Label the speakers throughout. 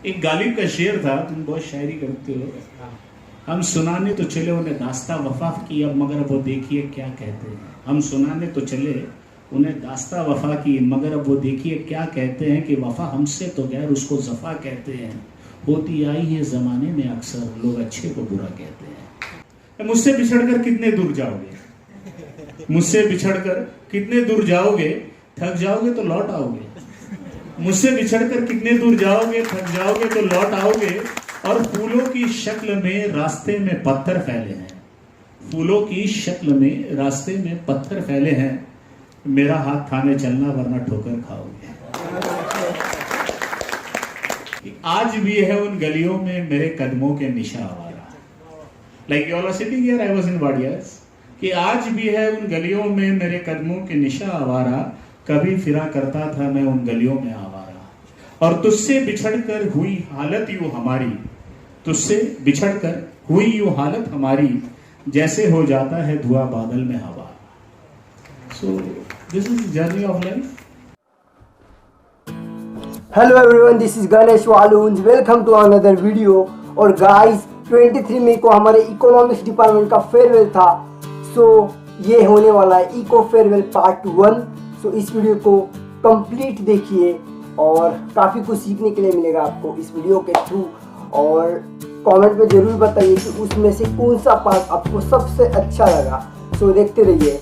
Speaker 1: एक गालिब का शेर था, तुम बहुत शायरी करते हो। हम सुनाने तो चले उन्हें दास्ता वफा की, अब मगर वो देखिए क्या कहते हैं। हम सुनाने तो चले उन्हें दास्ता वफा की, मगर अब वो देखिए क्या कहते हैं कि वफा हमसे तो गैर उसको जफा कहते हैं। होती आई है जमाने में अक्सर लोग अच्छे को बुरा कहते हैं। मुझसे बिछड़कर कितने दूर जाओगे, मुझसे बिछड़कर कितने दूर जाओगे, थक जाओगे तो लौट आओगे। मुझसे बिछड़कर कितने दूर जाओगे, थक जाओगे तो लौट आओगे। और फूलों की शक्ल में रास्ते में पत्थर फैले हैं, फूलों की शक्ल में रास्ते में पत्थर फैले हैं। मेरा हाथ थामे चलना वरना ठोकर खाओगे। आज भी है उन गलियों में मेरे कदमों के निशा आवारा। Like you all are sitting here, I was in Wadias. कि आज भी है उन गलियों में मेरे कदमों के निशा आवारा। कभी फिरा करता था मैं उन गलियों में आवारा। और तुझसे बिछड़कर हुई हालत यूं हमारी, तुझसे बिछड़कर हुई यूं हालत हमारी, जैसे हो जाता है धुआं बादल में हवा। So this is journey of life.
Speaker 2: Hello everyone, this is Ganesh Walunj, welcome to another video. और गाइस 23 मई को हमारे इकोनॉमिक्स डिपार्टमेंट का फेयरवेल था। सो ये होने वाला है इको फेयरवेल पार्ट 1। सो इस वीडियो को कंप्लीट देखिए और काफ़ी कुछ सीखने के लिए मिलेगा आपको इस वीडियो के थ्रू। और कमेंट में ज़रूर बताइए कि उसमें से कौन सा पार्ट आपको सबसे अच्छा लगा। सो देखते रहिए।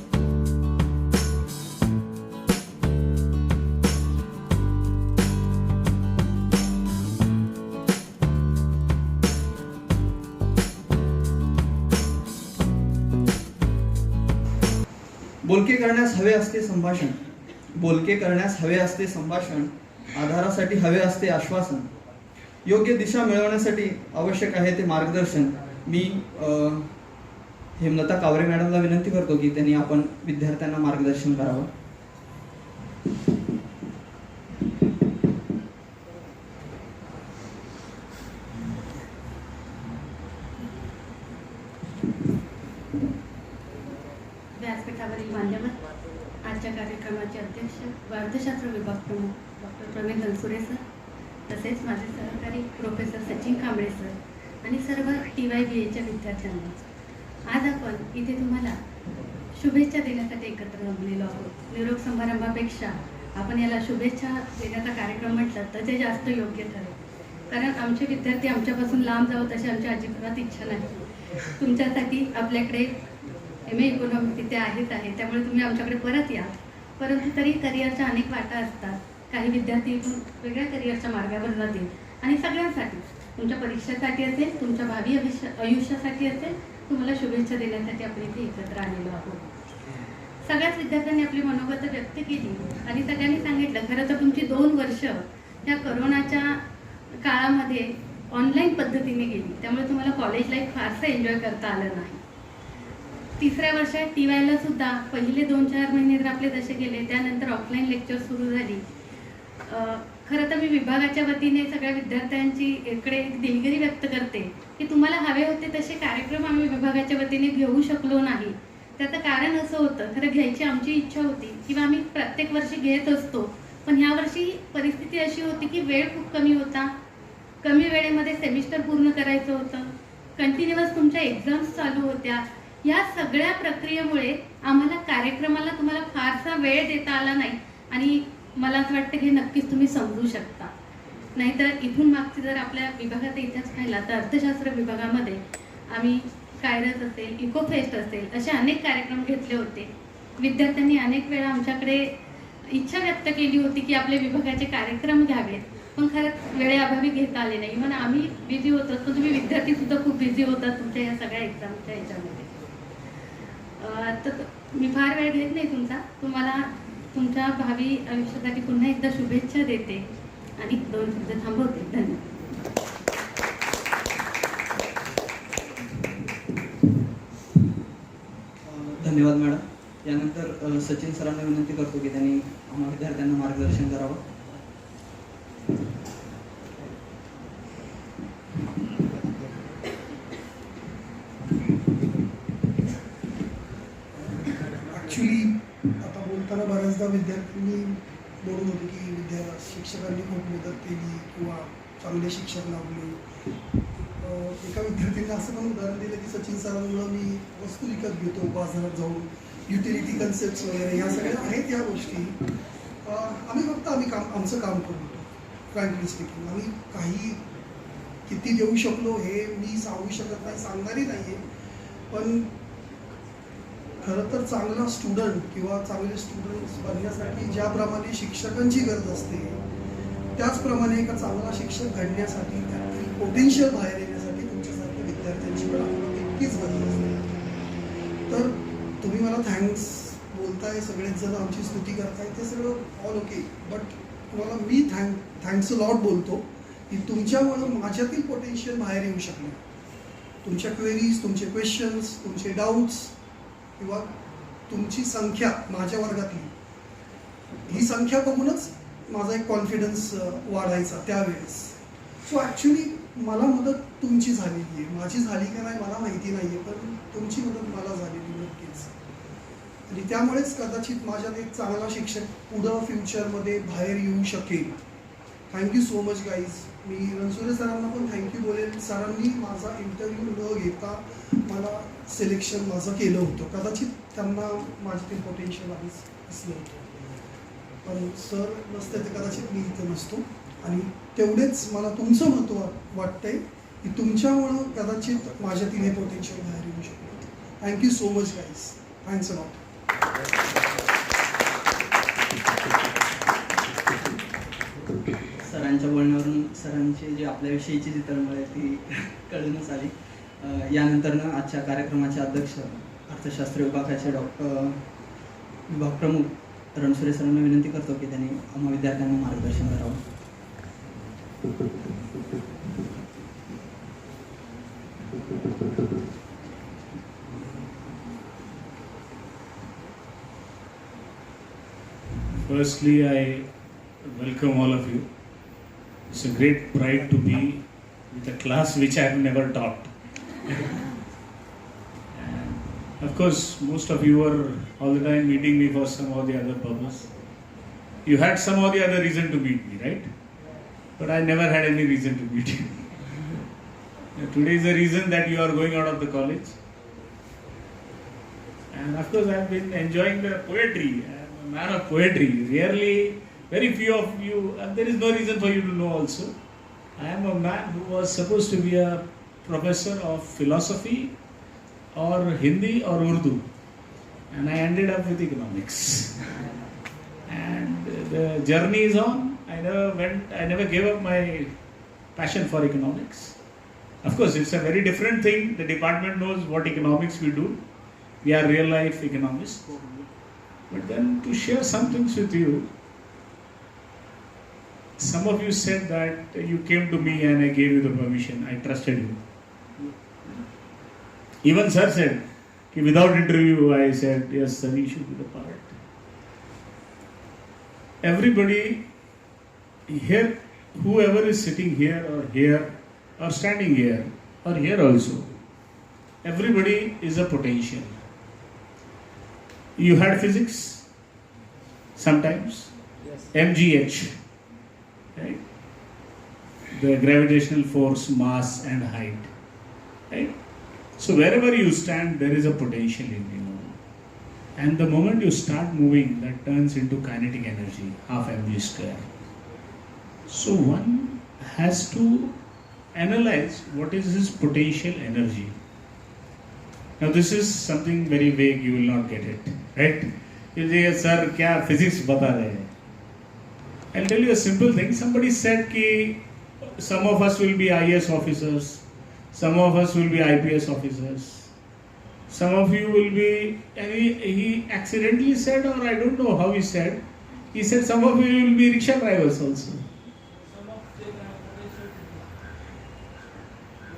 Speaker 3: बोलके करण्यास हवे असते संभाषण, बोलके करण्यास हवे असते संभाषण, आधारासाठी हवे असते आश्वासन, योग्य दिशा मिळवण्यासाठी आवश्यक आहे ते मार्गदर्शन। मी हेमलता कावरे मॅडमला विनंती करतो की त्यांनी आपण विद्यार्थ्यांना मार्गदर्शन करावं।
Speaker 4: व्यासपीठावरील मान्यवर, आजच्या कार्यक्रमाचे अध्यक्ष व अर्थशास्त्र विभाग प्रमुख डॉक्टर प्रवीण दलसुरे सर, तसेच माझे सहकारी प्रोफेसर सचिन कांबळे सर आणि सर्व TYBAच्या विद्यार्थ्यांना, आज आपण इथे तुम्हाला शुभेच्छा देण्यासाठी एकत्र जमलेलो आहोत। निरोप समारंभापेक्षा आपण याला शुभेच्छा देण्याचा कार्यक्रम म्हटलं तर ते जास्त योग्य ठरेल, कारण आमचे विद्यार्थी आमच्यापासून लांब जावं तशी आमची अजिबात इच्छा नाही। तुमच्यासाठी आपल्याकडे MA इकॉनॉमिक्स तिथे आहेच आहे, त्यामुळे तुम्ही आमच्याकडे परत या। परंतु तरी करिअरच्या अनेक वाटा असतात, काही विद्यार्थी इथून वेगळ्या करिअरच्या मार्गावर जातील आणि सगळ्यांसाठी, तुमच्या परीक्षेसाठी असेल, तुमच्या भावी आयुष्यासाठी असेल, तुम्हाला शुभेच्छा देण्यासाठी आपण इथे एकत्र आलेलो आहोत। सगळ्याच विद्यार्थ्यांनी आपली मनोगत व्यक्त केली आणि सगळ्यांनी सांगितलं, खरं तर तुमची 2 वर्ष या करोनाच्या काळामध्ये ऑनलाईन पद्धतीने गेली, त्यामुळे तुम्हाला कॉलेज लाईफ फारसं एन्जॉय करता आलं नाही। तिसऱ्या वर्षात TYला सुद्धा पहिले 2-4 महिने जर आपले जसे गेले, त्यानंतर ऑफलाईन लेक्चर सुरू झाली। खरं तर मी विभागाच्या वतीने सगळ्या विद्यार्थ्यांची इकडे दिलगिरी व्यक्त करते की तुम्हाला हवे होते तसे कार्यक्रम आम्ही विभागाच्या वतीने घेऊ शकलो नाही। त्याचं कारण असं होतं, खरं घ्यायची आमची इच्छा होती किंवा आम्ही प्रत्येक वर्षी घेत असतो, पण ह्या वर्षी परिस्थिती अशी होती की वेळ खूप कमी होता, कमी वेळेमध्ये सेमिस्टर पूर्ण करायचं होतं, कंटिन्युअस तुमच्या एक्झाम्स चालू होत्या। या सगळ्या प्रक्रियेमुळे आम्हाला कार्यक्रमाला तुम्हाला फारसा वेळ देता आला नाही आणि मला असं वाटतं की नक्कीच तुम्ही समजू शकता। नाहीतर इथून मागची जर आपल्या विभागाचा इतिहास पाहिला तर अर्थशास्त्र विभागामध्ये आम्ही कायरस असेल, इको फेस्ट असेल, असे अनेक कार्यक्रम घेतले होते। विद्यार्थ्यांनी अनेक वेळा आमच्याकडे इच्छा व्यक्त केली होती की आपले विभागाचे कार्यक्रम घ्यावेत, पण खरंच वेळेअभावी घेता आले नाही। म्हणून आम्ही बिझी होतो, पण तुम्ही विद्यार्थीसुद्धा खूप बिझी होतात तुमच्या या सगळ्या एक्झामच्या ह्याच्यामध्ये। तर मी फार वेळ घेत नाही तुमचा, तुम्हाला तुमच्या भावी आयुष्यासाठी पुन्हा एकदा शुभेच्छा देते आणि 2 शब्द थांबवते। धन्यवाद।
Speaker 3: धन्यवाद मॅडम। यानंतर सचिन सरांना विनंती करतो की त्यांनी आम्हा विद्यार्थ्यांना मार्गदर्शन करावं।
Speaker 5: ॲक्च्युली आता बोलताना बऱ्याचदा विद्यार्थ्यांनी बोलत होते की शिक्षकांनी खूप मदत केली किंवा चांगले शिक्षक लावले. एका विद्यार्थ्यांनी असं पण उदाहरण दिलं की सचिन सरांमुळं मी वस्तू विकत घेतो बाजारात जाऊन, युटिलिटी कन्सेप्ट वगैरे ह्या सगळ्या आहेत या गोष्टी. आम्ही आमचं काम करतो. फ्रँकली स्पीकिंग आम्ही काही किती देऊ शकलो हे मी सांगू शकत नाही, सांगणारही नाही आहे. पण खरं तर चांगला स्टुडंट किंवा चांगले स्टुडंट्स बनण्यासाठी ज्याप्रमाणे शिक्षकांची गरज असते, त्याचप्रमाणे एका चांगला शिक्षक घडण्यासाठी त्यातील पोटेन्शियल बाहेर येण्यासाठी तुमच्यासारख्या विद्यार्थ्यांची पण आपल्याला तितकीच गरज असते. तर तुम्ही मला थँक्स बोलताय, सगळेच जण आमची स्तुती करताय, ते सगळं ऑल ओके. बट तुम्हाला मी थँक्स लॉट बोलतो की तुमच्यामुळं माझ्यातील पोटेन्शियल बाहेर येऊ शकले. तुमच्या क्वेरीज, तुमचे क्वेश्चन्स, तुमचे डाऊट्स किंवा तुमची संख्या माझ्या वर्गातली, ही संख्या बघूनच माझा एक कॉन्फिडन्स वाढायचा त्यावेळेस. सो ॲक्च्युली मला मदत तुमची झालेली आहे. माझी झाली का नाही मला माहिती नाही आहे, पण तुमची मदत मला झालेली नक्कीच. आणि त्यामुळेच कदाचित माझ्यात एक चांगला शिक्षक पुढं फ्युचरमध्ये बाहेर येऊ शकेल. Thank you so much guys. मी रणसुरे सरांना पण थँक्यू बोलेल. सरांनी माझा इंटरव्ह्यू न घेता मला सिलेक्शन माझं केलं होतं. कदाचित त्यांना माझ्यातील पोटेन्शियल आधीच दिसलं होतं, पण सर नसते तर कदाचित मी इथं नसतो. आणि तेवढेच मला तुमचं महत्त्व वाटतंय की तुमच्यामुळं कदाचित माझ्यातील हे पोटेन्शियल बाहेर येऊ शकतो. Thank you so much guys. Thanks a lot.
Speaker 3: सरांच्या बोलण्यावरून सरांची जी आपल्याविषयीची जी तळमळ आहे ती कळूनच आली. यानंतरनं आजच्या कार्यक्रमाचे अध्यक्ष अर्थशास्त्र विभागाचे विभाग प्रमुख रणसुरे सरांना विनंती करतो की त्यांनी आम्हा विद्यार्थ्यांना मार्गदर्शन करावं.
Speaker 1: Firstly, I welcome all of you. It's a great pride to be with a class which I have never taught. And of course, most of you are all the time meeting me for some or the other purpose. You had some or the other reason to meet me, right? But I never had any reason to meet you. Today is the reason that you are going out of the college. And of course, I have been enjoying the poetry. I am a man of poetry. Rarely, very few of you, and there is no reason for you to know also. I am a man who was supposed to be a professor of philosophy or Hindi or Urdu. And I ended up with economics. And the journey is on. I never gave up my passion for economics. Of course, it's a very different thing. The department knows what economics we do. We are real life economists. But then to share some things with you, some of you said that you came to me and I gave you the permission. I trusted you. Even sir said, without interview, I said, yes sir, you should be the part. Everybody here, whoever is sitting here or standing here or here also, everybody is a potential. You had physics sometimes, yes. MGH, right? The gravitational force, mass and height, right? So wherever you stand, there is a potential in you. And the moment you start moving, that turns into kinetic energy, half mg square. So one has to analyze what is his potential energy. Now this is something very vague, you will not get it, right? You say, sir, kya physics bata rahe hain? I'll tell you a simple thing. Somebody said that some of us will be IAS officers, some of us will be IPS officers, some of you will be, and he accidentally said, or I don't know how he said some of you will be rickshaw drivers also.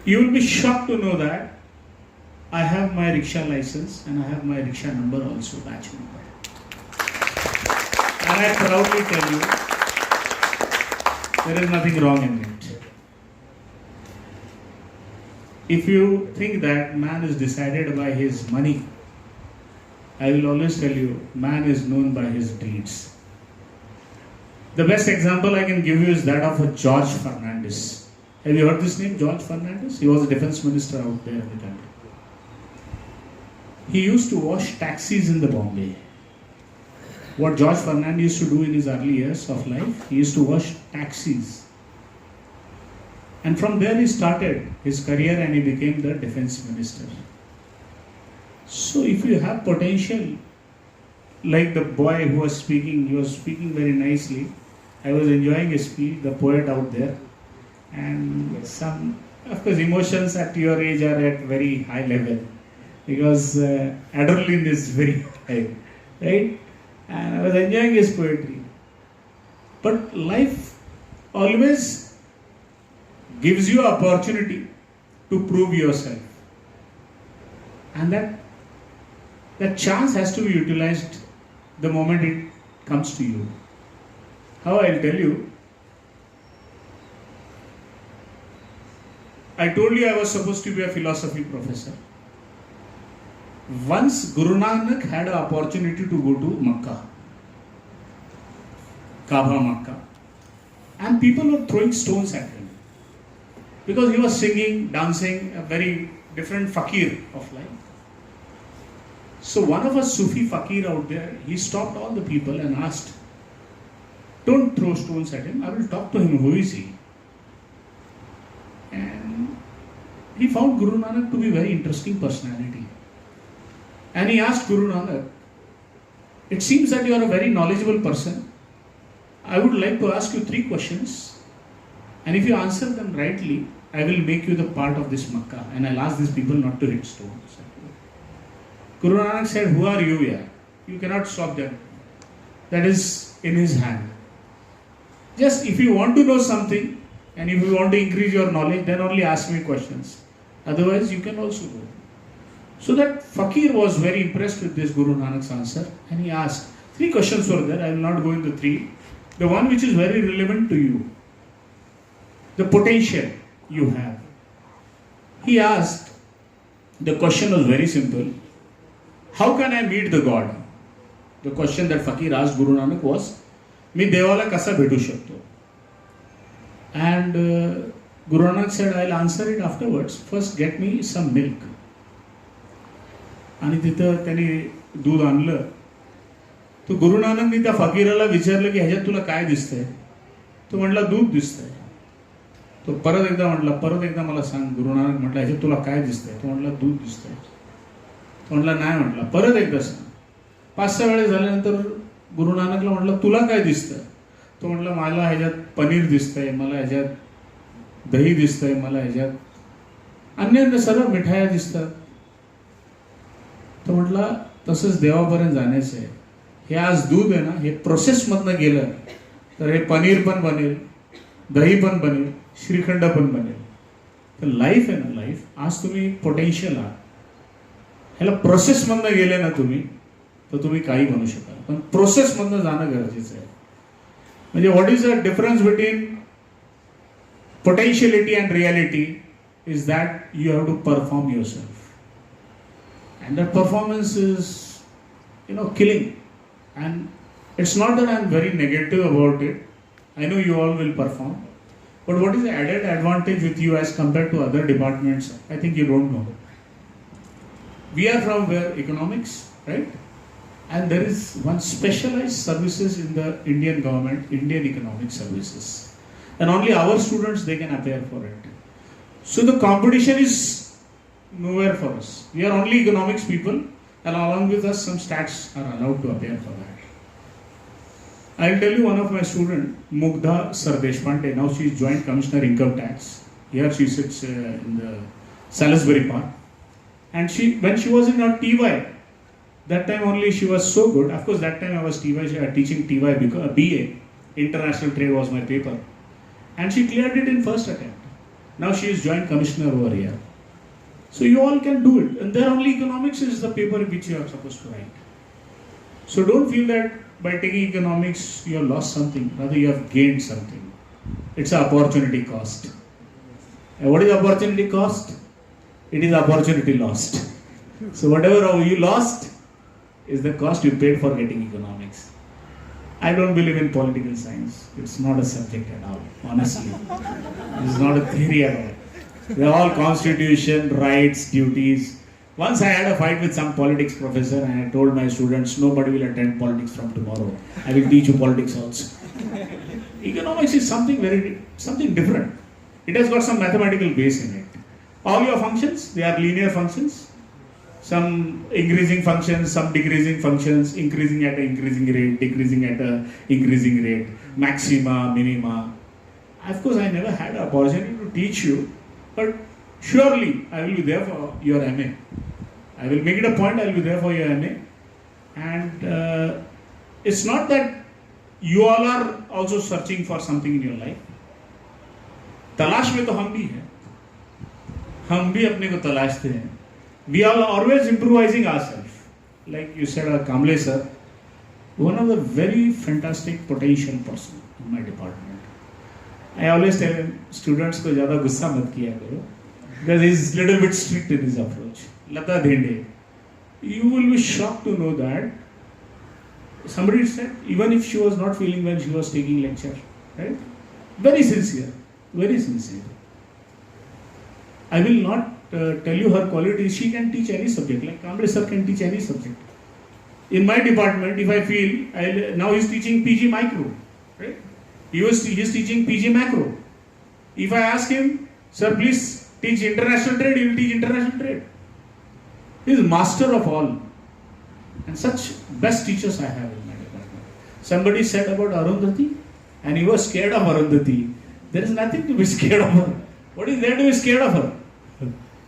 Speaker 1: You will be shocked to know that I have my rickshaw license and I have my rickshaw number also, batch number. And I proudly tell you, there is nothing wrong in it. If you think that man is decided by his money, I will always tell you, man is known by his deeds. The best example I can give you is that of a George Fernandez. Have you heard this name, George Fernandez? He was a defense minister out there in the country. He used to wash taxis in the Bombay. What George Fernandez used to do in his early years of life, he used to wash taxis. And from there he started his career and he became the defense minister. So if you have potential, like the boy who was speaking, he was speaking very nicely. I was enjoying his speech, the poet out there. And some, of course, emotions at your age are at very high level because adrenaline is very high, right? And I was enjoying his poetry. But life always gives you opportunity to prove yourself. And that chance has to be utilized the moment it comes to you. How I'll tell you. I told you I was supposed to be a philosophy professor. Once Guru Nanak had an opportunity to go to Makkah, Kaaba Makkah, and people were throwing stones at him because he was singing, dancing, a very different fakir of life. So one of us Sufi fakir out there, he stopped all the people and asked, "Don't throw stones at him, I will talk to him, who is he?" And he found Guru Nanak to be a very interesting personality. And he asked Guru Nanak, "It seems that you are a very knowledgeable person. I would like to ask you 3 questions. And if you answer them rightly, I will make you the part of this Makkah. And I'll ask these people not to hit stones." Guru Nanak said, "Who are you here? You cannot stop them. That is in his hand. Just if you want to know something and if you want to increase your knowledge, then only ask me questions. Otherwise, you can also go." So that fakir was very impressed with this Guru Nanak's answer and he asked, 3 questions were there, I will not go into 3. The one which is very relevant to you, the potential you have. He asked, the question was very simple, how can I meet the God? The question that fakir asked Guru Nanak was, मी देवाला कसा भेटू शकतो? And Guru Nanak said, I'll answer it afterwards. First get me some milk. आणि तिथं त्याने दूध आणलं. तो गुरु नानकनी त्या फकीराला विचारलं की ह्याच्यात तुला काय दिसतंय? तो म्हटला दूध दिसतंय. तो परत एकदा मला सांग. गुरु नानक म्हटला ह्याच्यात तुला काय दिसतंय? तो म्हटला दूध दिसतंय. तो म्हटला नाही म्हटला. परत एकदा सांग. 5-6 वेळा झाल्यानंतर गुरु नानकला म्हटलं तुला काय दिसतंय? तो म्हटला मला ह्याच्यात पनीर दिसतंय, मला ह्याच्यात दही दिसतंय, मला ह्याच्यात अन्य सर्व मिठाया दिसतात. तो म्हटला तसंच देवापर्यंत जाण्याचं आहे. हे आज दूध आहे ना, हे प्रोसेसमधनं गेलं तर हे पनीर पण बनेल, दही पण बनेल, श्रीखंड पण बनेल. तर लाईफ आहे ना, लाईफ आज तुम्ही पोटेन्शियल आहात. ह्याला प्रोसेसमधनं गेले ना तुम्ही तर तुम्ही काही बनू शकाल. पण प्रोसेसमधनं जाणं गरजेचं आहे. म्हणजे what is the difference between potentiality and reality is that you have to perform yourself, and that performance is killing. And it's not that I'm very negative about it. I know you all will perform, but what is the added advantage with you as compared to other departments? I think you don't know. We are from where? Economics, right? And there is one specialized services in the Indian government, Indian Economic Services. And only our students, they can appear for it. So the competition is nowhere for us. We are only economics people, and along with us some stats are allowed to appear for that. I'll tell you one of my students, Mugdha Sardeshpande. Now she is Joint Commissioner Income Tax. Here she sits in the Salisbury Park. And when she was in her TY, that time only she was so good. Of course, that time I was teaching TY because BA, International Trade was my paper. And she cleared it in first attempt. Now she is Joint Commissioner over here. So you all can do it. And there only economics is the paper which you are supposed to write. So don't feel that by taking economics you have lost something. Rather you have gained something. It's an opportunity cost. And what is opportunity cost? It is opportunity lost. So whatever you lost is the cost you paid for getting economics. I don't believe in political science. It's not a subject at all, honestly. It's not a theory at all. They're all constitution, rights, duties. Once I had a fight with some politics professor and I told my students, nobody will attend politics from tomorrow. I will teach you politics also. Economics is something different. It has got some mathematical base in it. All your functions, they are linear functions. Some increasing functions, some decreasing functions, increasing at an increasing rate, decreasing at an increasing rate, maxima, minima. Of course, I never had an opportunity to teach you, but surely I will be there for your MA. I will make it a point, I will be there for your MA. And it's not that you all are also searching for something in your life. तलाश में तो हम भी हैं, हम भी अपने को तलाशते हैं. We are always improvising ourselves. Like you said, Kamble sir, one of the very fantastic potential person in my department. I always tell him, students को ज़्यादा गुस्सा मत किया करो, because he is little bit strict in his approach. Lata Dhende, you will be shocked to know that somebody said even if she was not feeling well, she was taking lecture, right? Very sincere, very sincere. I will not tell you her qualities. She can teach any subject. Like Kamble sir can teach any subject. In my department, if I feel, now he's teaching PG micro, right? He is teaching PG macro. If I ask him, sir, please teach international trade, he will teach international trade. He is master of all. And such best teachers I have in my department. Somebody said about Arundhati, and he was scared of Arundhati. There is nothing to be scared of her. What is there to be scared of her?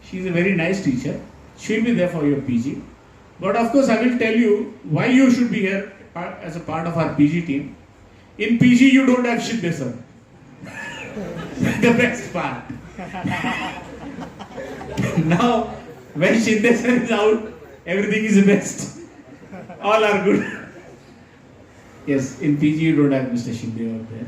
Speaker 1: She is a very nice teacher. She will be there for your PG. But of course, I will tell you why you should be here as a part of our PG team. In PG, you don't have Shinde sir. The best part. Now, when Shinde sir is out, everything is best. All are good. Yes, in PG, you don't have Mr. Shinde out there.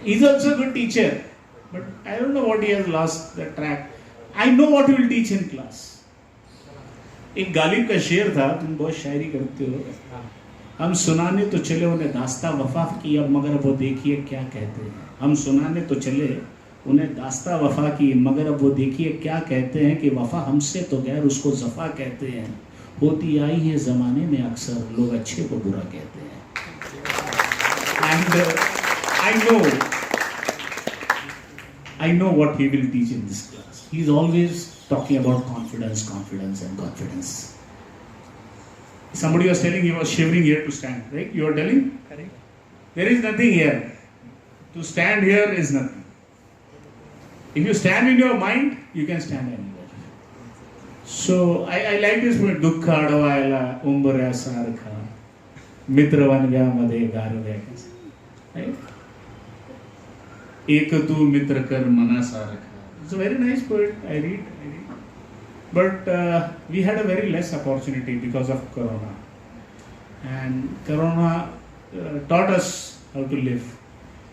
Speaker 1: He's also a good teacher. But I don't know what he has lost the track. I know what he will teach in class. एक गालिब का शेर था, तुम बहुत शायरी करते हो. हम सुनाने तो चले उन्हें दास्ता वफा की, अब मगर वो देखिए क्या कहते हैं. हम सुनाने तो चले उन्हें दास्ता वफा की, मगर अब वो देखिए क्या कहते हैं कि वफा हमसे तो गैर उसको जफा कहते हैं. होती आई है ज़माने में अक्सर लोग अच्छे को बुरा कहते हैं. And I know what he will teach in this class. He is always talking about confidence, confidence and confidence. Somebody was telling he was shivering here to stand, right? You are telling? Correct. There is nothing here. To stand here is nothing. If you stand in your mind, you can stand anywhere. So I like this point. Dukha adavaila umbarya sarkha mitravan vyamade garve. Right? Ek tu mitra kar mana sarkha. It's a very nice poet. I read. But we had a very less opportunity because of Corona. And Corona taught us how to live.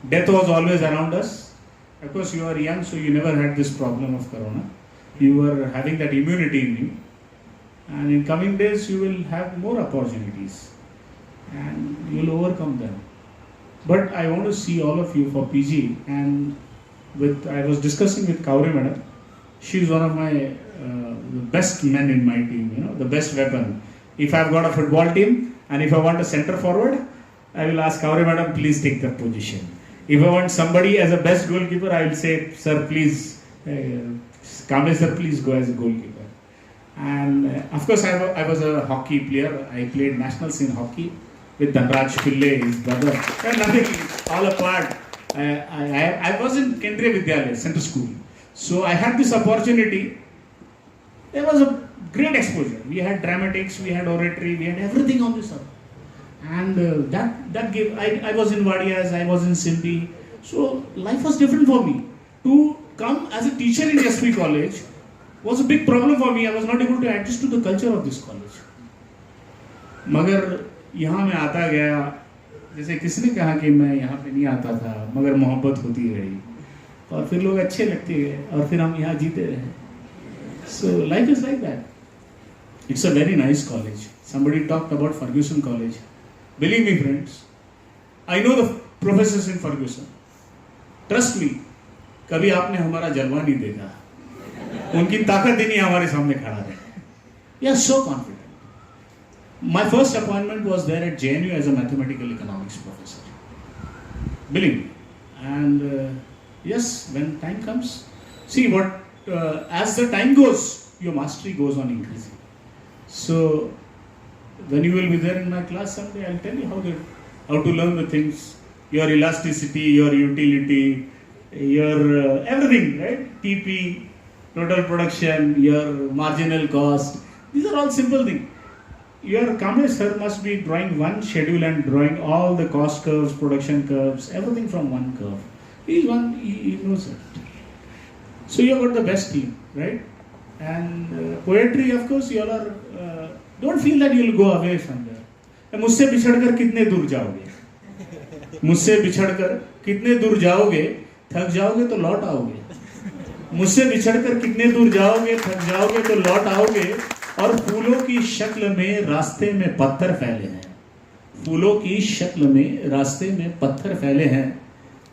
Speaker 1: Death was always around us. Of course, you are young, so you never had this problem of Corona. You were having that immunity in you. And in coming days, you will have more opportunities. And you will overcome them. But I want to see all of you for PG. And I was discussing with Kauri madam. She is one of my the best men in my team, the best weapon. If I've got a football team and if I want a center forward, I will ask Kauri madam, please take that position. If I want somebody as a best goalkeeper, I will say, sir, please, Kamble sir, please go as a goalkeeper. And of course, I was a hockey player. I played nationals in hockey with Dhanraj Pillai, his brother. Nothing, all apart. I was in Kendriya Vidyalaya, center school. So I had this opportunity. There was a great exposure. We had dramatics, we had oratory, we had everything on this earth. And that gave, I was in Wadiyas, I was in Sindhi. So life was different for me. To come as a teacher in SP college was a big problem for me. I was not able to adjust to the culture of this college. मगर यहाँ मैं आता गया, जैसे किसने कहा कि मैं यहाँ पे नहीं आता था, मगर मोहब्बत होती रही. और फिर लोग अच्छे लगते गए और फिर हम यहाँ जीते रहे. So life is like that. It's a very nice college. Somebody talked about Ferguson College. Believe me, friends, I know the professors in Fergusson, trust me, कभी आपने हमारा जलवा नहीं देखा, उनकी ताकत ही नहीं हमारे सामने खड़ा है. We are so confident. My first appointment was there at JNU as a mathematical economics professor. Believe me. And yes, when time comes, see what as the time goes, your mastery goes on increasing. So when you will be there in my class someday, I'll tell you how to learn the things, your elasticity, your utility, your everything, right? TP, total production, your marginal cost. These are all simple things. Your Ganesh sir must be drawing one schedule and drawing all the cost curves, production curves, everything from one curve. He knows it. So you have got the best team, right? And poetry, of course, you all are. Don't feel that you will go away from there. मुझसे बिछड़कर कितने दूर जाओगे? मुझसे बिछड़कर कितने दूर जाओगे? थक जाओगे तो लौट आओगे. मुझसे बिछड़कर कितने दूर जाओगे? थक जाओगे तो लौट आओगे. और फूलों की शक्ल में रास्ते में पत्थर फैले हैं. फूलों की शक्ल में रास्ते में पत्थर फैले हैं.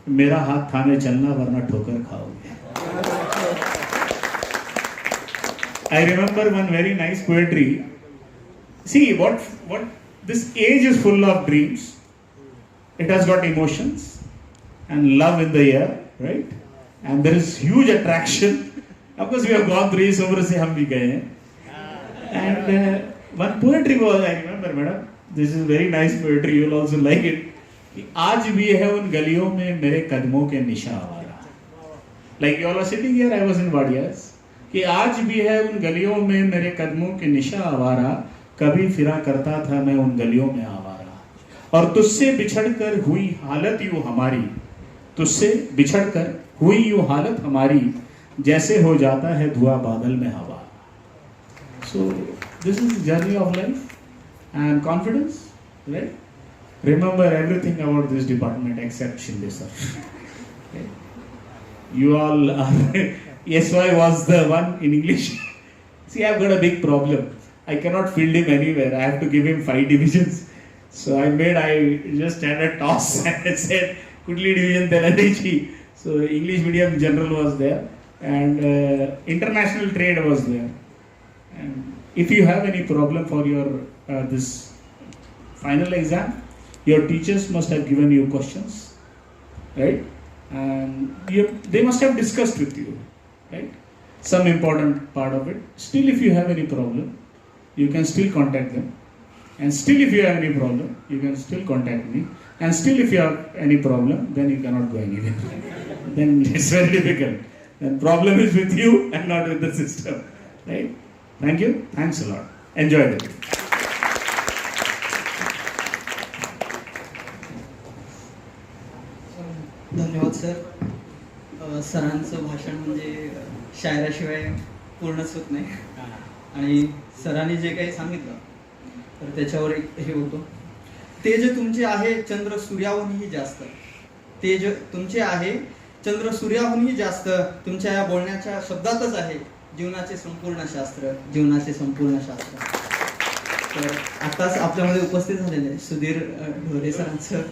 Speaker 1: मेरा हाथ थामे चलना वरना ठोकर खाओगे. I remember one very nice poetry. See what this age is full of dreams. It has got emotions and love in the air, right? And there is huge attraction. Of course, we have gone through this over से हम भी गए हैं. And one poetry was, I remember, madam, this is very nice poetry, you will also like it. कि आज भी है उन गलियों में मेरे कदमों के निशा आवारा. Like you all are sitting here, I was in Wadias. कि आज भी है उन गलियों में मेरे कदमों के निशा आवारा. कभी फिरा करता था मैं उन गलियों में आवारा. और तुझसे बिछड़कर हुई हालत यूं हमारी. तुझसे बिछड़कर हुई यूं हालत हमारी. जैसे हो जाता है धुआं बादल में हवा. So this is the journey of life and confidence, right? Remember everything about this department except Shinde sir. Okay. You all are. SY was the one in English. See, I've got a big problem. I cannot field him anywhere. I have to give him 5 divisions. So I just had a toss and I said, Kudli division Telanachi. So English medium general was there and international trade was there. And if you have any problem for your this final exam, your teachers must have given you questions, right? And they must have discussed with you, right? Some important part of it. Still, if you have any problem, you can still contact them. And still, if you have any problem, you can still contact me. And still, if you have any problem, then you cannot go anywhere. Then it's very difficult. The problem is with you and not with the system, right? Thank you. Thanks a lot. Enjoy it.
Speaker 3: धन्यवाद sir. सरांचं भाषण म्हणजे शायराशिवाय पूर्णच होत नाही. आणि सरांनी जे काही सांगितलं तर त्याच्यावर एक हे होतं. तेज तुमचे आहे चंद्र सूर्याहूनही जास्त. तेज तुमचे आहे चंद्र सूर्याहूनही जास्त. तुमच्या या बोलण्याच्या शब्दातच आहे जीवनाचे संपूर्ण शास्त्र. जीवनाचे संपूर्ण शास्त्र. तर आताच आपल्यामध्ये उपस्थित झालेले सुधीर ढोरे सरांचं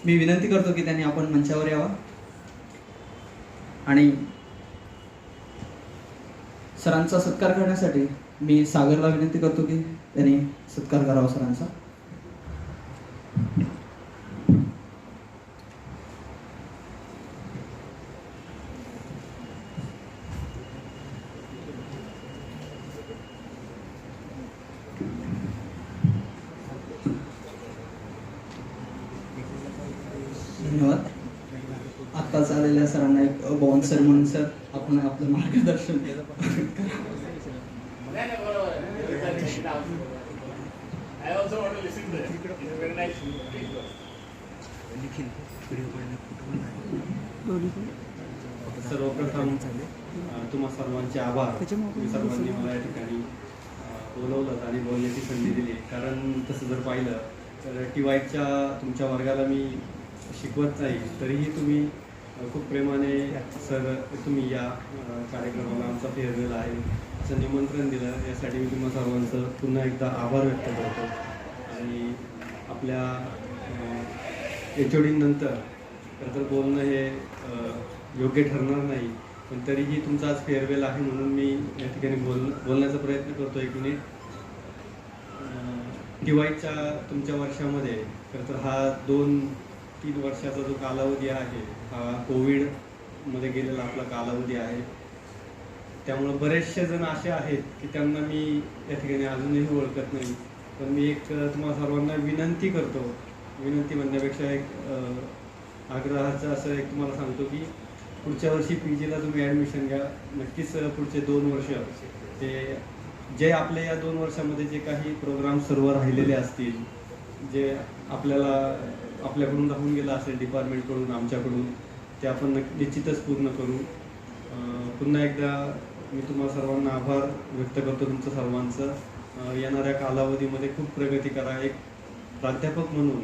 Speaker 3: मी विनंती करतो की त्यांनी आपण मंचावर यावं आणि सरांचा सत्कार करण्यासाठी मी सागरला विनंती करतो की त्यांनी सत्कार करावा सरांचा. धन्यवाद. आत्ताच आलेल्या सरांना एक बाउन्सर म्हणून सर आपण आपलं मार्गदर्शन
Speaker 6: सर्वप्रथम तुम्हा सर्वांचे आभार. तुम्ही सर्वांनी मला या ठिकाणी बोलवलं आणि बोलण्याची संधी दिली. कारण तसं जर पाहिलं तर टी.वायच्या तुमच्या वर्गाला मी शिकवत नाही तरीही तुम्ही खूप प्रेमाने सर तुम्ही या कार्यक्रमाला आमचा फेअरवेल आहे असं निमंत्रण दिलं. यासाठी मी तुम्हा सर्वांचं पुन्हा एकदा आभार व्यक्त करतो. आणि आपल्या HOD नंतर तर बोलणं हे योग्य ठरणार नाही, पण तरीही तुमचा आज फेअरवेल आहे म्हणून मी या ठिकाणी बोलण्याचा प्रयत्न करतो. 1 मिनिट. दिवाळीच्या तुमच्या वर्षामध्ये खरं तर हा 2-3 वर्षाचा जो कालावधी आहे हा कोविडमध्ये गेलेला आपला कालावधी आहे. त्यामुळं बरेचसे जण असे आहेत की त्यांना मी या ठिकाणी अजूनही ओळखत नाही, पण मी एक तुम्हाला सर्वांना विनंती करतो. विनंती म्हणण्यापेक्षा एक आग्रहाचं असं एक तुम्हाला सांगतो की पुढच्या वर्षी PG ला तुम्ही ॲडमिशन घ्या. नक्कीच पुढचे 2 वर्ष ते जे आपल्या या 2 वर्षामध्ये जे काही प्रोग्राम सर्व राहिलेले असतील, जे आपल्याकडून राहून गेलं असेल डिपार्टमेंटकडून आमच्याकडून, ते आपण निश्चितच पूर्ण करू. पुन्हा एकदा मी तुम्हाला सर्वांना आभार व्यक्त करतो तुमचं सर्वांचं. येणाऱ्या कालावधीमध्ये खूप प्रगती करा. एक प्राध्यापक म्हणून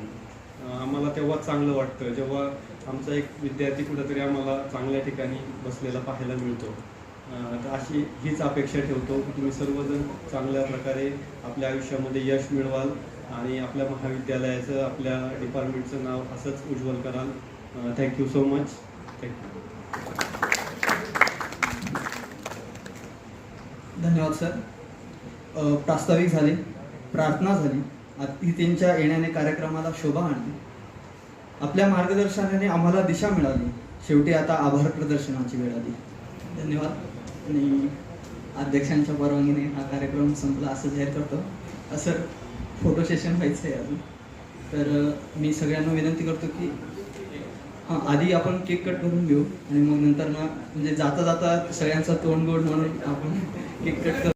Speaker 6: आम्हाला तेव्हा चांगलं वाटतं जेव्हा आमचा एक विद्यार्थी कुठंतरी आम्हाला चांगल्या ठिकाणी बसलेला पाहायला मिळतो. तर अशी हीच अपेक्षा ठेवतो की तुम्ही सर्वजण चांगल्या प्रकारे आपल्या आयुष्यामध्ये यश मिळवाल आणि आपल्या महाविद्यालयाचं, आपल्या डिपार्टमेंटचं नाव असंच उज्ज्वल कराल. Thank you so much. थँक्यू.
Speaker 3: धन्यवाद सर. प्रास्ताविक झाले, प्रार्थना झाली, अतिथींच्या येण्याने कार्यक्रमाला शोभा आणली, आपल्या मार्गदर्शनाने आम्हाला दिशा मिळाली, शेवटी आता आभार प्रदर्शनाची वेळ आली. धन्यवाद. आणि अध्यक्षांच्या परवानगीने हा कार्यक्रम संपला असं जाहीर करतो. सर, फोटो सेशन व्हायचं आहे अजून, तर मी सगळ्यांना विनंती करतो की आधी आपण केक कट करून घेऊ आणि मग नंतर ना म्हणजे जाता जाता सगळ्यांचा तोंड गोड म्हणून आपण केक कट करू.